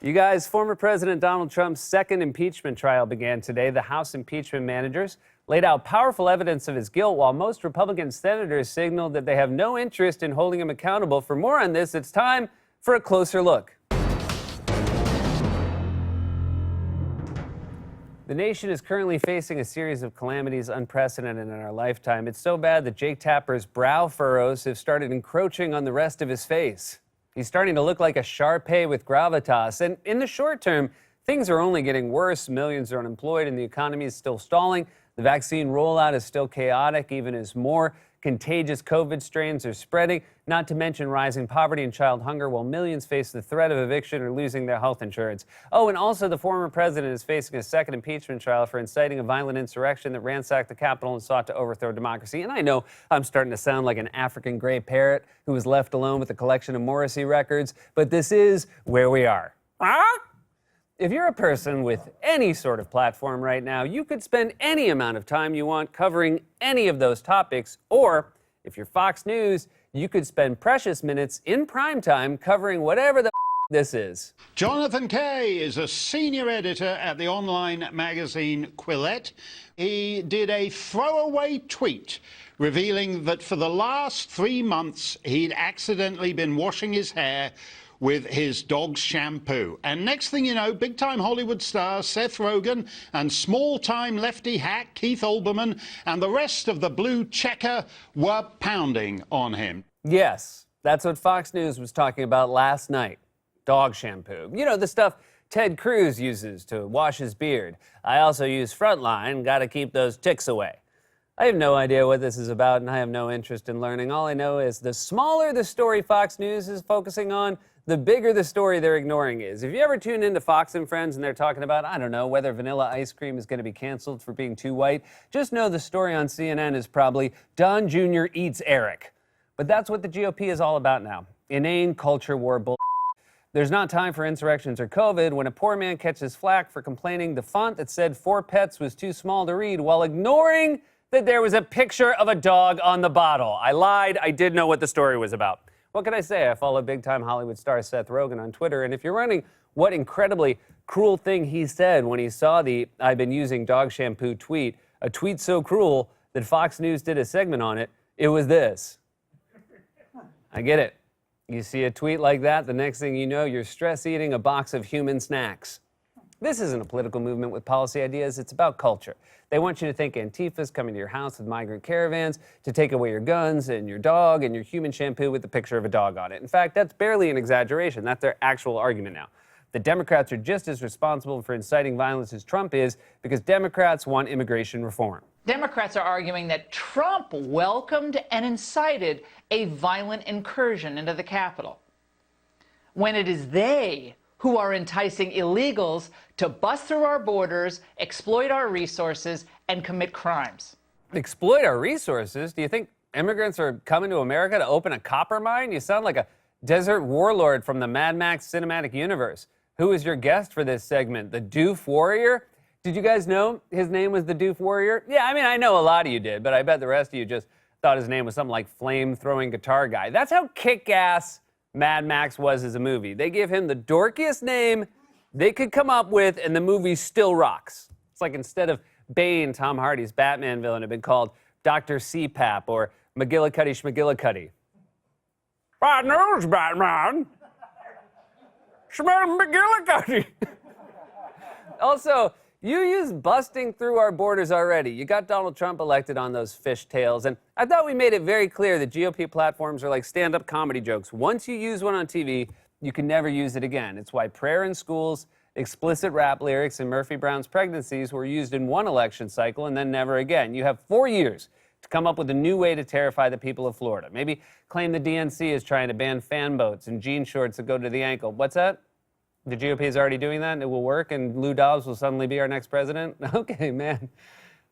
You guys, former President Donald Trump's second impeachment trial began today. The House impeachment managers laid out powerful evidence of his guilt, while most Republican senators signaled that they have no interest in holding him accountable. For more on this, it's time for a closer look. The nation is currently facing a series of calamities unprecedented in our lifetime. It's so bad that Jake Tapper's brow furrows have started encroaching on the rest of his face. He's starting to look like a Shar-Pei with gravitas. And in the short term, things are only getting worse. Millions are unemployed and the economy is still stalling. The vaccine rollout is still chaotic, even as more contagious COVID strains are spreading, not to mention rising poverty and child hunger, while millions face the threat of eviction or losing their health insurance. Oh, and also the former president is facing a second impeachment trial for inciting a violent insurrection that ransacked the Capitol and sought to overthrow democracy. And I know I'm starting to sound like an African gray parrot who was left alone with a collection of Morrissey records, but this is where we are. If you're a person with any sort of platform right now, you could spend any amount of time you want covering any of those topics. Or if you're Fox News, you could spend precious minutes in prime time covering whatever the this is. Jonathan Kay is a senior editor at the online magazine Quillette. He did a throwaway tweet revealing that for the last 3 months he'd accidentally been washing his hair with his dog's shampoo. And next thing you know, big-time Hollywood stars Seth Rogen and small-time lefty hack Keith Olbermann and the rest of the blue checker were pounding on him. Yes, that's what Fox News was talking about last night. Dog shampoo. You know, the stuff Ted Cruz uses to wash his beard. I also use Frontline, gotta keep those ticks away. I have no idea what this is about, and I have no interest in learning. All I know is the smaller the story Fox News is focusing on, the bigger the story they're ignoring is. If you ever tune into Fox and Friends and they're talking about, I don't know, whether vanilla ice cream is going to be canceled for being too white, just know the story on CNN is probably Don Jr. eats Eric. But that's what the GOP is all about now. Inane culture war bull. There's not time for insurrections or COVID when a poor man catches flack for complaining the font that said 4 pets was too small to read while ignoring that there was a picture of a dog on the bottle. I lied. I did know what the story was about. What can I say? I follow big-time Hollywood star Seth Rogen on Twitter, and if you're wondering what incredibly cruel thing he said when he saw the "I've been using dog shampoo" tweet, a tweet so cruel that Fox News did a segment on it, it was this. I get it. You see a tweet like that, the next thing you know, you're stress-eating a box of human snacks. This isn't a political movement with policy ideas, it's about culture. They want you to think Antifa's coming to your house with migrant caravans to take away your guns and your dog and your human shampoo with the picture of a dog on it. In fact, that's barely an exaggeration. That's their actual argument now. The Democrats are just as responsible for inciting violence as Trump is because Democrats want immigration reform. Democrats are arguing that Trump welcomed and incited a violent incursion into the Capitol, when it is they who are enticing illegals to bust through our borders, exploit our resources, and commit crimes. Exploit our resources? Do you think immigrants are coming to America to open a copper mine? You sound like a desert warlord from the Mad Max cinematic universe. Who is your guest for this segment? The Doof Warrior? Did you guys know his name was the Doof Warrior? Yeah, I mean, I know a lot of you did, but I bet the rest of you just thought his name was something like Flame-Throwing Guitar Guy. That's how kick-ass Mad Max was as a movie. They gave him the dorkiest name they could come up with, and the movie still rocks. It's like instead of Bane, Tom Hardy's Batman villain, had been called Dr. CPAP or McGillicuddy Schmagillicuddy. Bad news, Batman! Schmagillicuddy! Also, you used busting through our borders already. You got Donald Trump elected on those fishtails, and I thought we made it very clear that GOP platforms are like stand-up comedy jokes. Once you use one on TV, you can never use it again. It's why prayer in schools, explicit rap lyrics, and Murphy Brown's pregnancies were used in one election cycle and then never again. You have 4 years to come up with a new way to terrify the people of Florida. Maybe claim the DNC is trying to ban fan boats and jean shorts that go to the ankle. What's that? The GOP is already doing that and it will work and Lou Dobbs will suddenly be our next president? Okay, man.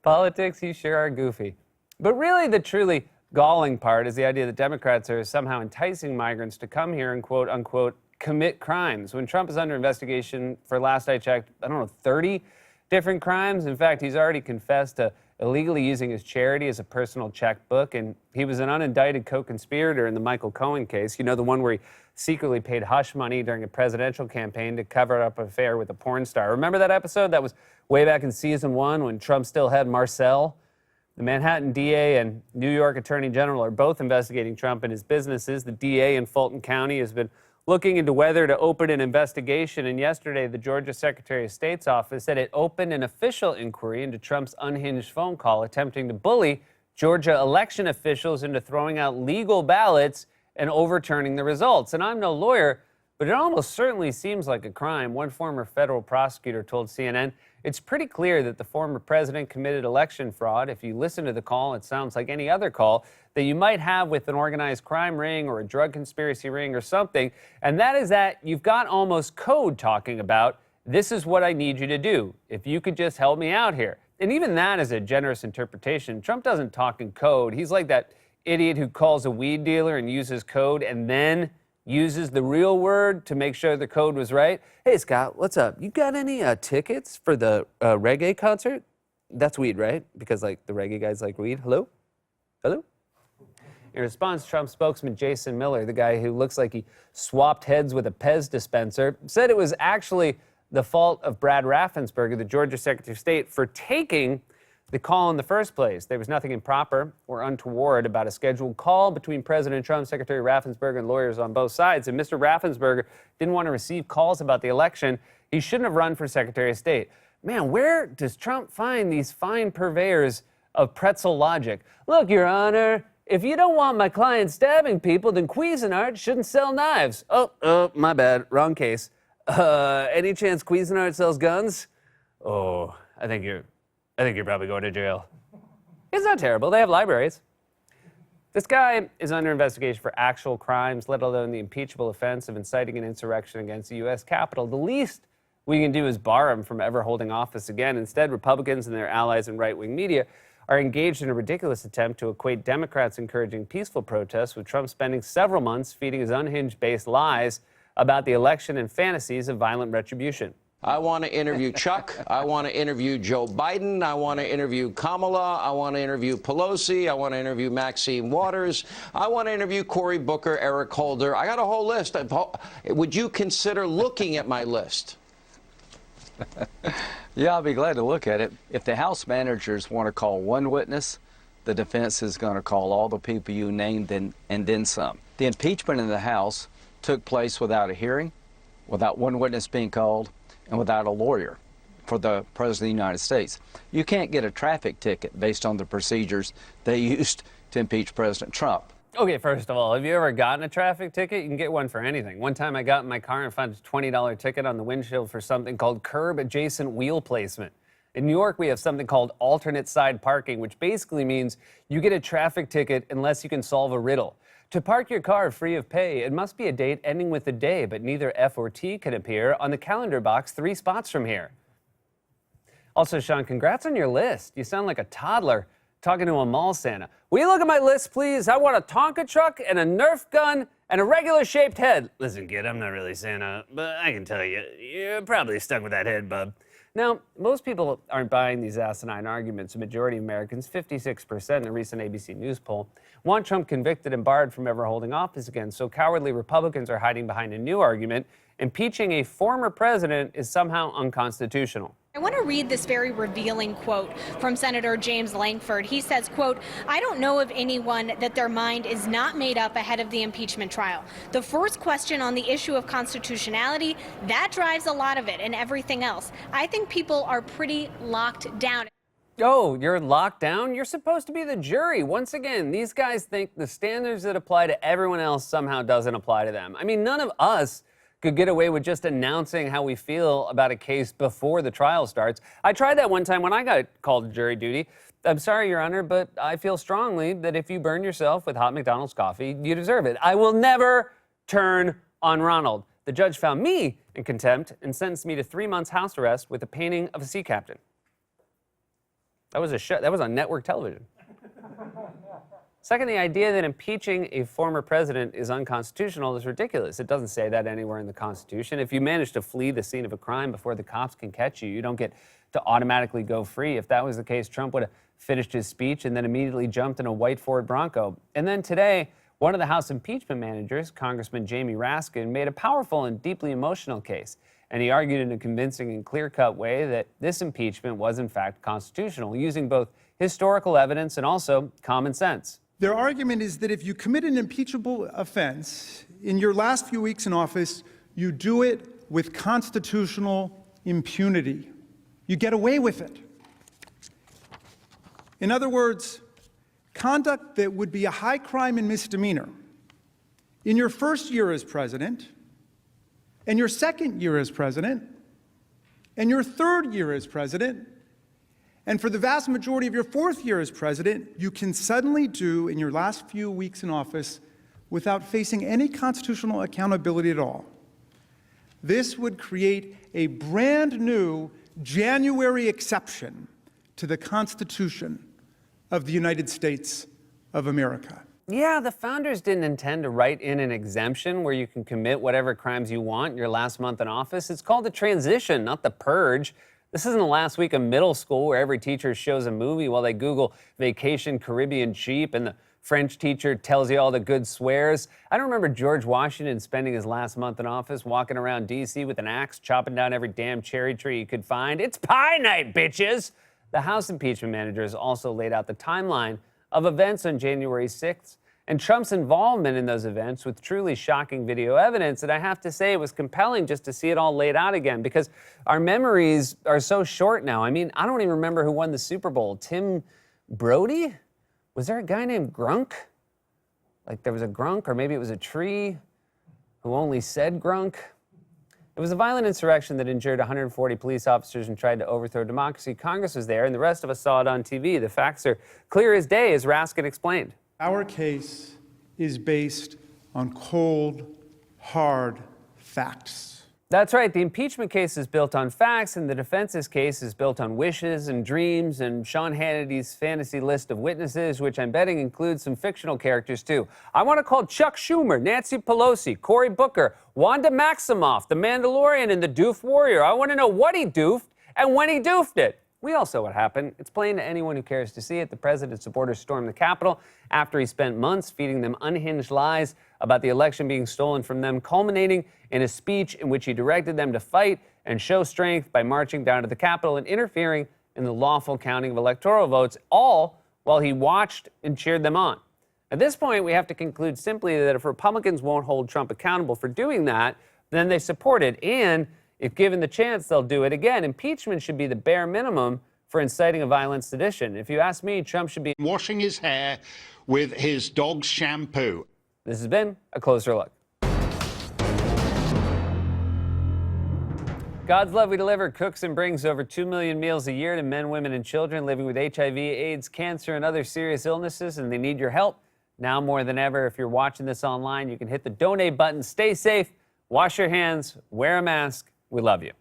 Politics, you sure are goofy. But really the truly galling part is the idea that Democrats are somehow enticing migrants to come here and quote unquote commit crimes. When Trump is under investigation for, last I checked, I don't know, 30 different crimes. In fact, he's already confessed to illegally using his charity as a personal checkbook, and he was an unindicted co-conspirator in the Michael Cohen case. You know, the one where he secretly paid hush money during a presidential campaign to cover up an affair with a porn star. Remember that episode? That was way back in season 1 when Trump still had Marcel. The Manhattan DA and New York Attorney General are both investigating Trump and his businesses. The DA in Fulton County has been looking into whether to open an investigation, and yesterday the Georgia Secretary of State's office said it opened an official inquiry into Trump's unhinged phone call attempting to bully Georgia election officials into throwing out legal ballots and overturning the results. And I'm no lawyer, but it almost certainly seems like a crime. One former federal prosecutor told CNN, "It's pretty clear that the former president committed election fraud. If you listen to the call, it sounds like any other call that you might have with an organized crime ring or a drug conspiracy ring or something. And that is that you've got almost code talking about, this is what I need you to do. If you could just help me out here." And even that is a generous interpretation. Trump doesn't talk in code. He's like that idiot who calls a weed dealer and uses code and then uses the real word to make sure the code was right. "Hey, Scott, what's up? You got any tickets for the reggae concert?" That's weed, right? Because, like, the reggae guys like weed. Hello? Hello? In response, Trump spokesman Jason Miller, the guy who looks like he swapped heads with a Pez dispenser, said it was actually the fault of Brad Raffensperger, the Georgia Secretary of State, for taking the call in the first place. There was nothing improper or untoward about a scheduled call between President Trump, Secretary Raffensperger, and lawyers on both sides. And Mr. Raffensperger didn't want to receive calls about the election. He shouldn't have run for Secretary of State. Man, where does Trump find these fine purveyors of pretzel logic? "Look, Your Honor, if you don't want my client stabbing people, then Cuisinart shouldn't sell knives." Oh, my bad. Wrong case. Any chance Cuisinart sells guns? Oh, I think you're probably going to jail. It's not terrible. They have libraries. This guy is under investigation for actual crimes, let alone the impeachable offense of inciting an insurrection against the U.S. Capitol. The least we can do is bar him from ever holding office again. Instead, Republicans and their allies in right-wing media are engaged in a ridiculous attempt to equate Democrats encouraging peaceful protests with Trump spending several months feeding his unhinged-based lies about the election and fantasies of violent retribution. I want to interview Chuck. I want to interview Joe Biden. I want to interview Kamala. I want to interview Pelosi. I want to interview Maxine Waters. I want to interview Cory Booker, Eric Holder. I got a whole list. Would you consider looking at my list? Yeah, I'll be glad to look at it. If the House managers want to call one witness, the defense is going to call all the people you named and then some. The impeachment in the House took place without a hearing, without one witness being called, and without a lawyer for the President of the United States. You can't get a traffic ticket based on the procedures they used to impeach President Trump. Okay, first of all, have you ever gotten a traffic ticket? You can get one for anything. One time I got in my car and found a $20 ticket on the windshield for something called curb-adjacent wheel placement. In New York, we have something called alternate side parking, which basically means you get a traffic ticket unless you can solve a riddle. To park your car free of pay, it must be a date ending with a day, but neither F or T can appear on the calendar box 3 spots from here. Also, Sean, congrats on your list. You sound like a toddler talking to a mall Santa. Will you look at my list, please? I want a Tonka truck and a Nerf gun and a regular-shaped head. Listen, kid, I'm not really Santa, but I can tell you, you're probably stuck with that head, bub. Now, most people aren't buying these asinine arguments. A majority of Americans, 56% in a recent ABC News poll, want Trump convicted and barred from ever holding office again. So cowardly Republicans are hiding behind a new argument. Impeaching a former president is somehow unconstitutional. I want to read this very revealing quote from Senator James Lankford. He says, quote, "I don't know of anyone that their mind is not made up ahead of the impeachment trial. The first question on the issue of constitutionality, that drives a lot of it and everything else. I think people are pretty locked down." Oh, you're locked down? You're supposed to be the jury. Once again, these guys think the standards that apply to everyone else somehow doesn't apply to them. I mean, none of us could get away with just announcing how we feel about a case before the trial starts. I tried that one time when I got called to jury duty. "I'm sorry, Your Honor, but I feel strongly that if you burn yourself with hot McDonald's coffee, you deserve it. I will never turn on Ronald." The judge found me in contempt and sentenced me to 3 months house arrest with a painting of a sea captain. That was a show. That was on network television. Second, the idea that impeaching a former president is unconstitutional is ridiculous. It doesn't say that anywhere in the Constitution. If you manage to flee the scene of a crime before the cops can catch you, you don't get to automatically go free. If that was the case, Trump would have finished his speech and then immediately jumped in a white Ford Bronco. And then today, one of the House impeachment managers, Congressman Jamie Raskin, made a powerful and deeply emotional case. And he argued in a convincing and clear-cut way that this impeachment was in fact constitutional, using both historical evidence and also common sense. Their argument is that if you commit an impeachable offense in your last few weeks in office, you do it with constitutional impunity. You get away with it. In other words, conduct that would be a high crime and misdemeanor in your first year as president, and your second year as president, and your third year as president, and for the vast majority of your fourth year as president, you can suddenly do in your last few weeks in office without facing any constitutional accountability at all. This would create a brand new January exception to the Constitution of the United States of America. Yeah, the founders didn't intend to write in an exemption where you can commit whatever crimes you want in your last month in office. It's called the transition, not the purge. This isn't the last week of middle school where every teacher shows a movie while they Google vacation Caribbean cheap and the French teacher tells you all the good swears. I don't remember George Washington spending his last month in office walking around D.C. with an axe, chopping down every damn cherry tree he could find. It's pie night, bitches! The House impeachment managers also laid out the timeline of events on January 6th and Trump's involvement in those events with truly shocking video evidence. And I have to say, it was compelling just to see it all laid out again because our memories are so short now. I mean, I don't even remember who won the Super Bowl. Tim Brody? Was there a guy named Grunk? Like there was a Grunk, or maybe it was a tree who only said Grunk? It was a violent insurrection that injured 140 police officers and tried to overthrow democracy. Congress was there, and the rest of us saw it on TV. The facts are clear as day, as Raskin explained. Our case is based on cold, hard facts. That's right. The impeachment case is built on facts, and the defense's case is built on wishes and dreams and Sean Hannity's fantasy list of witnesses, which I'm betting includes some fictional characters, too. I want to call Chuck Schumer, Nancy Pelosi, Cory Booker, Wanda Maximoff, the Mandalorian, and the Doof Warrior. I want to know what he doofed and when he doofed it. We all saw what happened. It's plain to anyone who cares to see it. The president's supporters stormed the Capitol after he spent months feeding them unhinged lies about the election being stolen from them, culminating in a speech in which he directed them to fight and show strength by marching down to the Capitol and interfering in the lawful counting of electoral votes, all while he watched and cheered them on. At this point, we have to conclude simply that if Republicans won't hold Trump accountable for doing that, then they support it. And if given the chance, they'll do it again. Impeachment should be the bare minimum for inciting a violent sedition. If you ask me, Trump should be washing his hair with his dog's shampoo. This has been A Closer Look. God's Love We Deliver cooks and brings over 2 million meals a year to men, women, and children living with HIV, AIDS, cancer, and other serious illnesses, and they need your help. Now more than ever, if you're watching this online, you can hit the donate button. Stay safe, wash your hands, wear a mask. We love you.